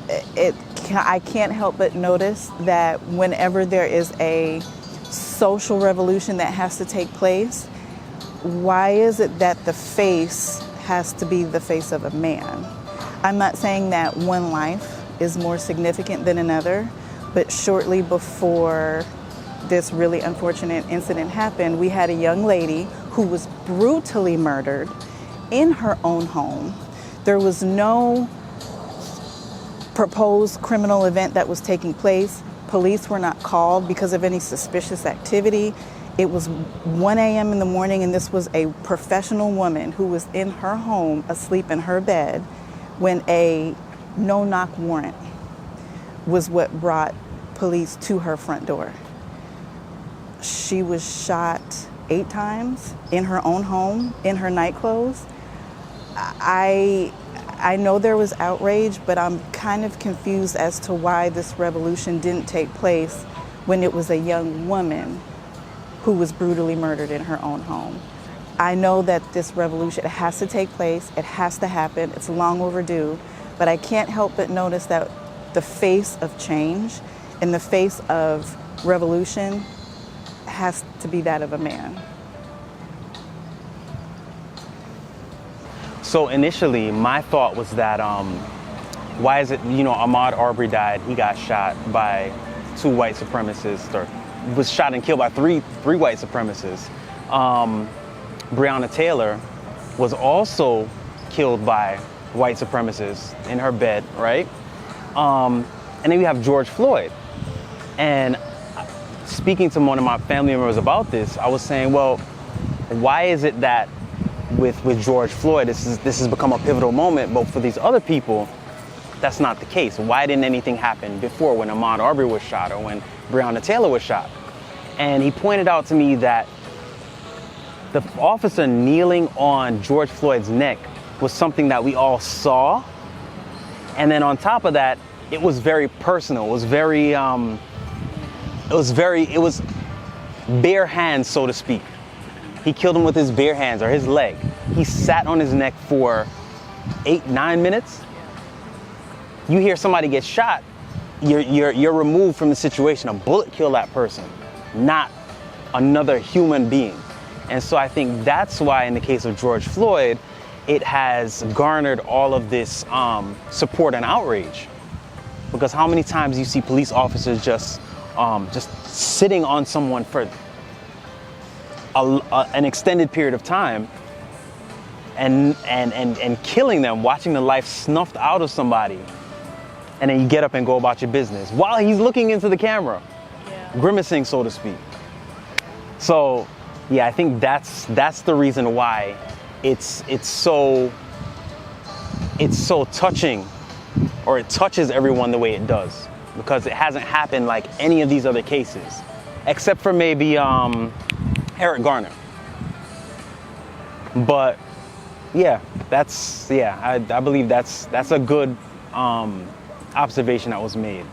I can't help but notice that whenever there is a social revolution that has to take place, why is it that the face has to be the face of a man? I'm not saying that one life is more significant than another, but shortly before this really unfortunate incident happened, we had a young lady who was brutally murdered in her own home. There was no proposed criminal event that was taking place. Police were not called because of any suspicious activity. It was 1 a.m. in the morning, and this was a professional woman who was in her home, asleep in her bed, when a no-knock warrant was what brought police to her front door. She was shot 8 times in her own home, in her nightclothes. I know there was outrage, but I'm kind of confused as to why this revolution didn't take place when it was a young woman who was brutally murdered in her own home. I know that this revolution has to take place, it has to happen, it's long overdue, but I can't help but notice that the face of change and the face of revolution has to be that of a man. So initially, my thought was that, why is it, Ahmaud Arbery died, he got shot by 2 white supremacists, or was shot and killed by three white supremacists. Breonna Taylor was also killed by white supremacists in her bed, right? And then we have George Floyd. And speaking to one of my family members about this, I was saying, well, why is it that with George Floyd, this has become a pivotal moment, but for these other people, that's not the case? Why didn't anything happen before, when Ahmaud Arbery was shot or when Breonna Taylor was shot? And he pointed out to me that the officer kneeling on George Floyd's neck was something that we all saw. And then on top of that, it was very personal. It was bare hands, so to speak. He killed him with his bare hands, or his leg. He sat on his neck for 8-9 minutes. You hear somebody get shot, you're removed from the situation. A bullet killed that person, not another human being. And so I think that's why, in the case of George Floyd, it has garnered all of this support and outrage. Because how many times you see police officers just sitting on someone for an extended period of time and killing them, watching the life snuffed out of somebody, and then you get up and go about your business while he's looking into the camera, grimacing, so to speak. So yeah, I think that's the reason why it's so touching, or it touches everyone the way it does, because it hasn't happened like any of these other cases, except for maybe Eric Garner. But yeah, I believe that's a good observation that was made.